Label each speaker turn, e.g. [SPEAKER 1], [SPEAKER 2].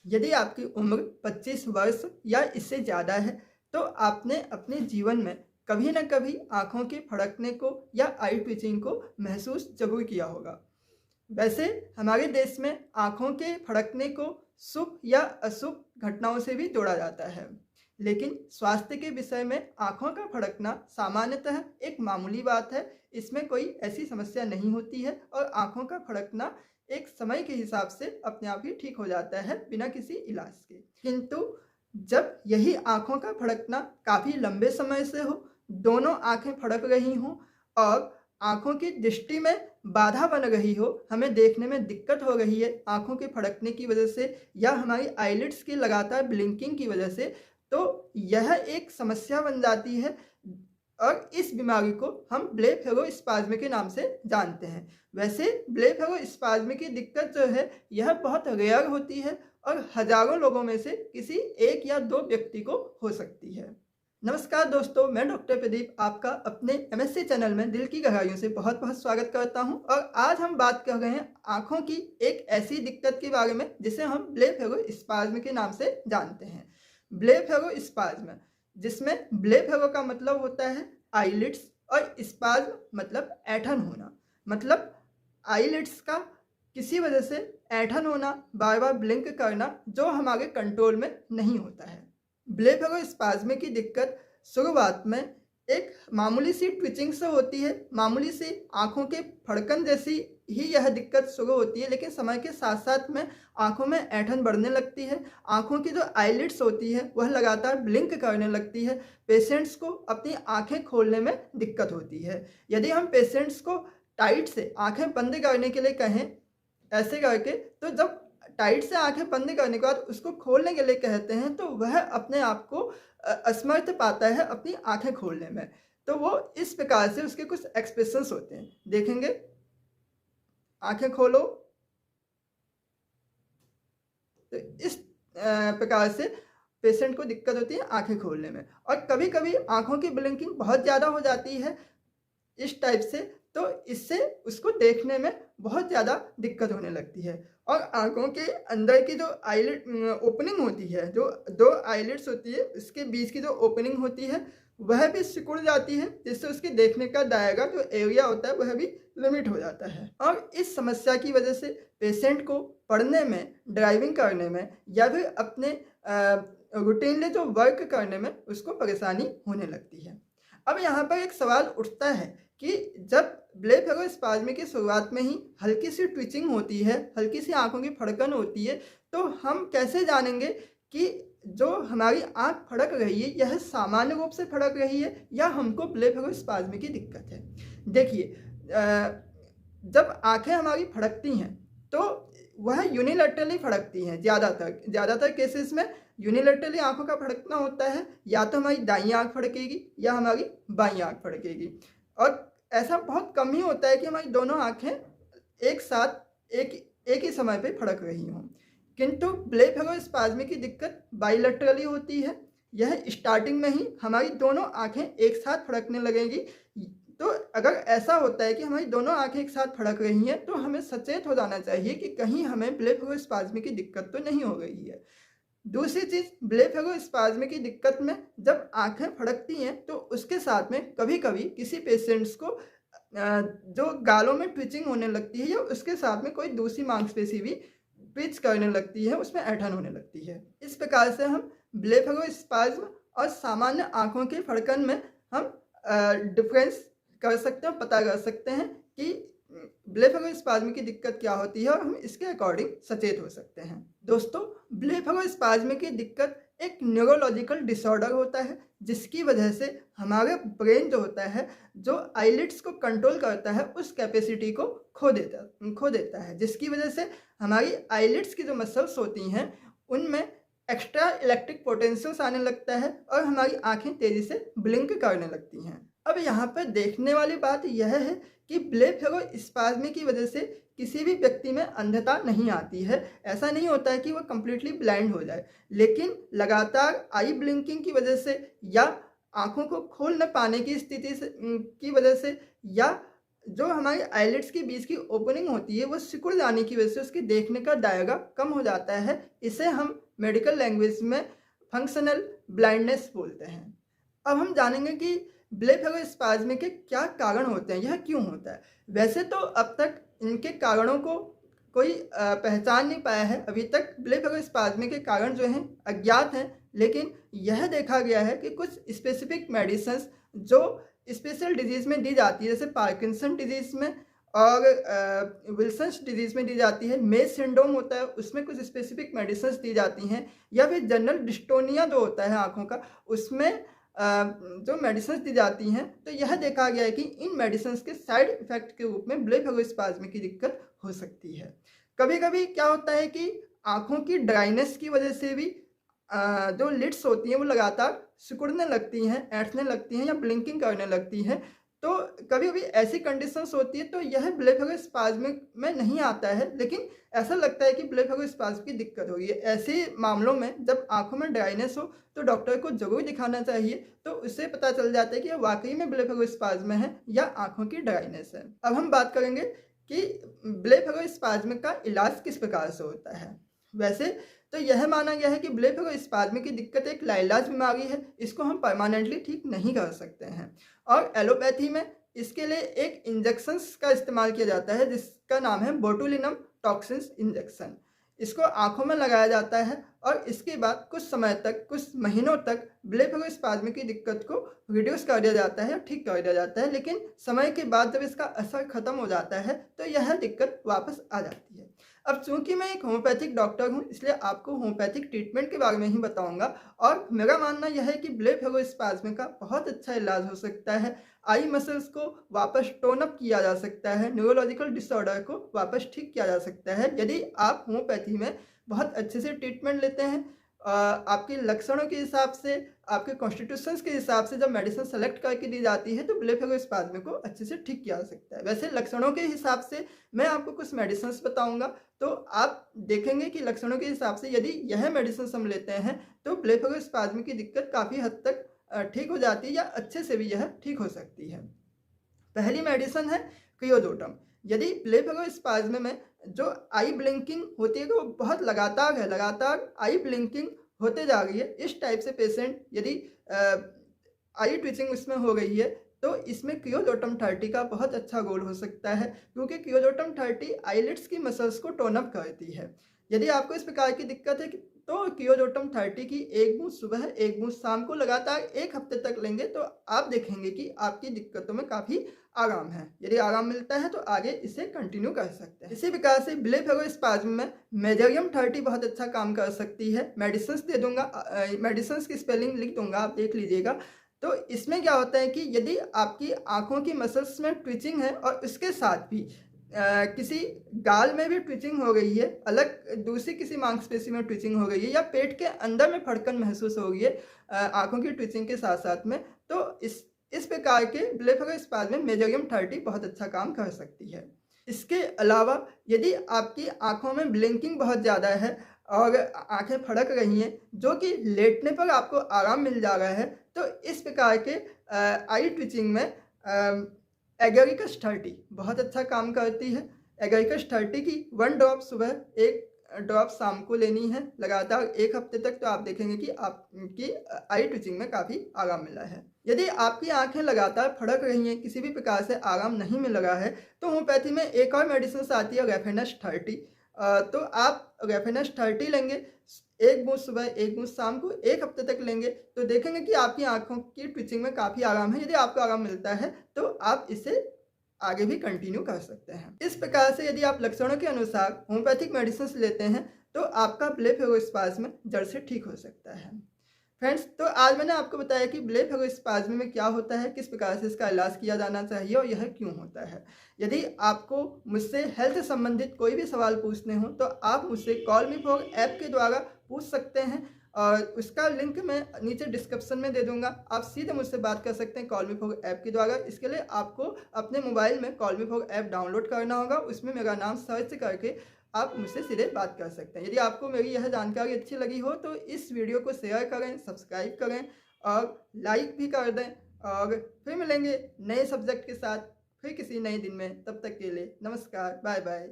[SPEAKER 1] यदि आपकी उम्र 25 वर्ष या इससे ज़्यादा है तो आपने अपने जीवन में कभी ना कभी आँखों के फड़कने को या आई ट्विचिंग को महसूस ज़रूर किया होगा। वैसे हमारे देश में आँखों के फड़कने को शुभ या अशुभ घटनाओं से भी जोड़ा जाता है, लेकिन स्वास्थ्य के विषय में आँखों का फड़कना सामान्यतः एक मामूली बात है। इसमें कोई ऐसी समस्या नहीं होती है और आँखों का फड़कना एक समय के हिसाब से अपने आप ही ठीक हो जाता है बिना किसी इलाज के। किंतु जब यही आँखों का फड़कना काफ़ी लंबे समय से हो, दोनों आँखें फड़क रही हों और आँखों की दृष्टि में बाधा बन रही हो, हमें देखने में दिक्कत हो रही है आँखों के फड़कने की वजह से या हमारी आईलिड्स की लगातार ब्लिंकिंग की वजह से, तो यह एक समस्या बन जाती है और इस बीमारी को हम ब्लेफेरोस्पाज्म के नाम से जानते हैं। वैसे ब्लेफेरोस्पाज्म की दिक्कत जो है यह बहुत रेयर होती है और हजारों लोगों में से किसी एक या दो व्यक्ति को हो सकती है। नमस्कार दोस्तों, मैं डॉक्टर प्रदीप आपका अपने एमएससी चैनल में दिल की गहराइयों से बहुत बहुत स्वागत करता हूं और आज हम बात कर रहे हैं आंखों की एक ऐसी दिक्कत के बारे में जिसे हम ब्लेफेरोस्पाज्म के नाम से जानते हैं। ब्लेफेरोस्पाज्म, जिसमें ब्लेफेरो का मतलब होता है आईलिड्स और स्पाज्म मतलब ऐंठन होना, मतलब आईलिड्स का किसी वजह से ऐंठन होना, बार बार ब्लिंक करना जो हमारे कंट्रोल में नहीं होता है। ब्लेफेरोस्पाज्म की दिक्कत शुरुआत में एक मामूली सी ट्विचिंग से होती है, मामूली सी आंखों के फड़कन जैसी ही यह दिक्कत शुरू होती है, लेकिन समय के साथ साथ में आंखों में ऐंठन बढ़ने लगती है, आंखों की जो आईलिड्स होती है वह लगातार ब्लिंक करने लगती है, पेशेंट्स को अपनी आंखें खोलने में दिक्कत होती है। यदि हम पेशेंट्स को टाइट से आंखें बंद करने के लिए कहें ऐसे करके, तो जब टाइट से आंखें बंद करने के बाद उसको खोलने के लिए कहते हैं तो वह अपने आप को असमर्थ पाता है अपनी आंखें खोलने में। तो वो इस प्रकार से उसके कुछ एक्सप्रेशंस होते हैं, देखेंगे। आंखें खोलो, तो इस प्रकार से पेशेंट को दिक्कत होती है आंखें खोलने में। और कभी कभी आंखों की ब्लिंकिंग बहुत ज़्यादा हो जाती है इस टाइप से, तो इससे उसको देखने में बहुत ज़्यादा दिक्कत होने लगती है और आंखों के अंदर की जो आईलिड ओपनिंग होती है, जो दो आईलिड्स होती है, इसके बीच की जो ओपनिंग होती है वह भी सिकुड़ जाती है, जिससे उसके देखने का दायरा जो एरिया होता है वह भी लिमिट हो जाता है। और इस समस्या की वजह से पेशेंट को पढ़ने में, ड्राइविंग करने में या फिर अपने रूटीनली जो वर्क करने में उसको परेशानी होने लगती है। अब यहाँ पर एक सवाल उठता है कि जब ब्लेफेरोस्पाज्म की शुरुआत में ही हल्की सी ट्विचिंग होती है, हल्की सी आंखों की फड़कन होती है, तो हम कैसे जानेंगे कि जो हमारी आंख फड़क रही है यह सामान्य रूप से फड़क रही है या हमको ब्लेफेरोस्पाज्म की दिक्कत है। देखिए, जब आंखें हमारी फड़कती हैं तो वह यूनिलैटरली फड़कती हैं। ज़्यादातर केसेस में यूनिलैटरली आंखों का फड़कना होता है, या तो हमारी दाईं आंख फड़केगी या हमारी बाईं आंख फड़केगी। और ऐसा बहुत कम ही होता है कि हमारी दोनों आंखें एक साथ एक ही समय पे फड़क रही हों। किंतु ब्लेफेरोस्पाज्म की दिक्कत बाइलेटरली होती है। यह स्टार्टिंग में ही हमारी दोनों आंखें एक साथ फड़कने लगेंगी। तो अगर ऐसा होता है कि हमारी दोनों आंखें एक साथ फड़क रही हैं तो हमें सचेत हो जाना चाहिए कि कहीं हमें ब्लेफेरोस्पाज्म की दिक्कत तो नहीं हो रही है। दूसरी चीज़, ब्लेफेरोस्पाज्म की दिक्कत में जब आंखें फड़कती हैं तो उसके साथ में कभी कभी किसी पेशेंट्स को जो गालों में ट्विचिंग होने लगती है या उसके साथ में कोई दूसरी मांसपेशी भी ट्विच करने लगती है, उसमें ऐंठन होने लगती है। इस प्रकार से हम ब्लेफेरोस्पाज्म और सामान्य आंखों के फड़कन में हम डिफरेंस कर सकते हैं, पता कर सकते हैं कि ब्लेफेरोस्पाज्म की दिक्कत क्या होती है और हम इसके अकॉर्डिंग सचेत हो सकते हैं। दोस्तों, ब्लेफेरोस्पाज्म की दिक्कत एक न्यूरोलॉजिकल डिसऑर्डर होता है जिसकी वजह से हमारे ब्रेन जो होता है, जो आईलिड्स को कंट्रोल करता है, उस कैपेसिटी को खो देता है, जिसकी वजह से हमारी आईलिड्स की जो मसल्स होती हैं उनमें एक्स्ट्रा इलेक्ट्रिक पोटेंशियल्स आने लगता है और हमारी आंखें तेजी से ब्लिंक करने लगती हैं। अब यहाँ पर देखने वाली बात यह है कि ब्लेफेरोस्पाज्म की वजह से किसी भी व्यक्ति में अंधता नहीं आती है। ऐसा नहीं होता है कि वह कंप्लीटली ब्लाइंड हो जाए, लेकिन लगातार आई ब्लिंकिंग की वजह से या आंखों को खोल न पाने की स्थिति से की वजह से या जो हमारी आईलिड्स के बीच की ओपनिंग होती है वो सिकुड़ जाने की वजह से उसके देखने का दायरा कम हो जाता है। इसे हम मेडिकल लैंग्वेज में फंक्शनल ब्लाइंडनेस बोलते हैं। अब हम जानेंगे कि ब्लेफेरोस्पाज्म के क्या कारण होते हैं, यह क्यों होता है। वैसे तो अब तक इनके कारणों को कोई पहचान नहीं पाया है। अभी तक ब्लेफेरोस्पाज्म के कारण जो हैं अज्ञात हैं, लेकिन यह देखा गया है कि कुछ स्पेसिफिक मेडिसिन्स जो स्पेशल डिजीज़ में दी जाती है, जैसे पार्किंसन डिजीज़ में और विल्सन्स डिजीज़ में दी जाती है। मेज सिंड्रोम होता है, उसमें कुछ स्पेसिफिक मेडिसिन्स दी जाती हैं, या फिर जनरल डिस्टोनिया जो होता है आँखों का, उसमें जो मेडिसिन्स दी जाती हैं। तो यह देखा गया है कि इन मेडिसिन्स के साइड इफ़ेक्ट के रूप में ब्लेफेरोस्पाज्म की दिक्कत हो सकती है। कभी-कभी क्या होता है कि आँखों की ड्राइनेस की वजह से भी जो लिड्स होती हैं वो लगातार सिकुड़ने लगती हैं, ऐंठने लगती हैं या ब्लिंकिंग करने लगती हैं। तो कभी-कभी ऐसी कंडीशंस होती है, तो यह ब्लेफेरोस्पाज्म में नहीं आता है, लेकिन ऐसा लगता है कि ब्लेफेरोस्पाज्म की दिक्कत हो रही है। ऐसे मामलों में जब आँखों में ड्राइनेस हो तो डॉक्टर को ज़रूर दिखाना चाहिए, तो उससे पता चल जाता है कि वाक़ई में ब्लेफेरोस्पाज्म है या आँखों की ड्राइनेस है। अब हम बात करेंगे कि ब्लेफेरोस्पाज्म का इलाज किस प्रकार से होता है। वैसे तो यह माना गया है कि ब्लेफेरोस्पाज्म की दिक्कत एक लाइलाज बीमारी है, इसको हम परमानेंटली ठीक नहीं कर सकते हैं। और एलोपैथी में इसके लिए एक इंजेक्शंस का इस्तेमाल किया जाता है, जिसका नाम है बोटुलिनम टॉक्सिन्स इंजेक्शन। इसको आँखों में लगाया जाता है और इसके बाद कुछ समय तक, कुछ महीनों तक ब्लेफेरोस्पाज्म की दिक्कत को रिड्यूस कर दिया जाता है या ठीक कर दिया जाता है, लेकिन समय के बाद जब इसका असर खत्म हो जाता है तो यह दिक्कत वापस आ जाती है। अब चूंकि मैं एक होम्योपैथिक डॉक्टर हूं, इसलिए आपको होम्योपैथिक ट्रीटमेंट के बारे में ही बताऊंगा। और मेरा मानना यह है कि ब्लेफेरोस्पाज्म का बहुत अच्छा इलाज हो सकता है। आई मसल्स को वापस टोन अप किया जा सकता है, न्यूरोलॉजिकल डिसऑर्डर को वापस ठीक किया जा सकता है, यदि आप होम्योपैथी में बहुत अच्छे से ट्रीटमेंट लेते हैं। आपके लक्षणों के हिसाब से, आपके कॉन्स्टिट्यूशंस के हिसाब से जब मेडिसिन सेलेक्ट करके दी जाती है तो ब्लेफेरोस्पाज्म को अच्छे से ठीक किया जा सकता है। वैसे लक्षणों के हिसाब से मैं आपको कुछ मेडिसिन बताऊंगा, तो आप देखेंगे कि लक्षणों के हिसाब से यदि यह मेडिसिन हम लेते हैं तो ब्लेफेरोस्पाज्म की दिक्कत काफ़ी हद तक ठीक हो जाती है, या अच्छे से भी यह ठीक हो सकती है। पहली मेडिसिन है क्रियोडोटम। यदि ब्लेफेरोस्पाज्म में जो आई ब्लिंकिंग होती है वो बहुत लगातार है, लगातार आई ब्लिंकिंग होते जा रही है, इस टाइप से पेशेंट यदि आई ट्विचिंग इसमें हो गई है, तो इसमें क्रियोडोटम 30 का बहुत अच्छा रोल हो सकता है, क्योंकि क्रियोडोटम 30 आईलिड्स की मसल्स को टोन अप करती है। यदि आपको इस प्रकार की दिक्कत है तो क्रियोडोटम 30 की एक बूंद सुबह, एक बूंद शाम को लगातार 1 हफ्ते तक लेंगे तो आप देखेंगे कि आपकी दिक्कतों में काफ़ी आराम है। यदि आराम मिलता है तो आगे इसे कंटिन्यू कर सकते हैं। इसी प्रकार से ब्लेफेरोस्पाज्म में मेजोरियम 30 बहुत अच्छा काम कर सकती है। मेडिसिन दे दूंगा, मेडिसिन की स्पेलिंग लिख दूंगा, आप देख लीजिएगा। तो इसमें क्या होता है कि यदि आपकी आंखों की मसल्स में ट्विचिंग है और उसके साथ भी किसी गाल में भी ट्विचिंग हो गई है, अलग दूसरी किसी मांसपेशी में ट्विचिंग हो गई है, या पेट के अंदर में फड़कन महसूस हो गई है आंखों की ट्विचिंग के साथ साथ में, तो इस प्रकार के ब्लेफेरोस्पाज्म में मेजोरियम 30 बहुत अच्छा काम कर सकती है। इसके अलावा यदि आपकी आंखों में ब्लिंकिंग बहुत ज़्यादा है और आंखें फड़क रही हैं, जो कि लेटने पर आपको आराम मिल जा रहा है, तो इस प्रकार के आई ट्विचिंग में एगेरिकस 30 बहुत अच्छा काम करती है। एगेरिकस 30 की 1 ड्रॉप सुबह, 1 ड्रॉप शाम को लेनी है लगातार 1 हफ्ते तक, तो आप देखेंगे कि आपकी आई ट्विचिंग में काफ़ी आराम मिला है। यदि आपकी आंखें लगातार फड़क रही हैं, किसी भी प्रकार से आराम नहीं मिल रहा है, तो होम्योपैथी में एक और मेडिसिन आती है रेफेनस 30। तो आप रेफेनस 30 लेंगे, 1 बूंद सुबह, 1 बूंद शाम को 1 हफ्ते तक लेंगे, तो देखेंगे कि आपकी आंखों की ट्विचिंग में काफ़ी आराम है। यदि आपको आराम मिलता है तो आप इसे आगे भी कंटिन्यू कर सकते हैं। इस प्रकार से यदि आप लक्षणों के अनुसार होम्योपैथिक मेडिसिन लेते हैं तो आपका ब्लेफेरोस्पाज्म जड़ से ठीक हो सकता है। फ्रेंड्स, तो आज मैंने आपको बताया कि ब्लेफेरोस्पाज्म में क्या होता है, किस प्रकार से इसका इलाज किया जाना चाहिए और यह क्यों होता है। यदि आपको मुझसे हेल्थ संबंधित कोई भी सवाल पूछने हो तो आप मुझसे कॉल मी फॉर ऐप के द्वारा पूछ सकते हैं, और उसका लिंक मैं नीचे डिस्क्रिप्शन में दे दूंगा। आप सीधे मुझसे बात कर सकते हैं कॉल मी फॉर ऐप के द्वारा। इसके लिए आपको अपने मोबाइल में call me for app download करना होगा, उसमें मेरा नाम सर्च करके आप मुझसे सीधे बात कर सकते हैं। यदि आपको मेरी यह जानकारी अच्छी लगी हो तो इस वीडियो को शेयर करें, सब्सक्राइब करें और लाइक भी कर दें, और फिर मिलेंगे नए सब्जेक्ट के साथ। फिर किसी नए दिन में। तब तक के लिए नमस्कार, बाय बाय।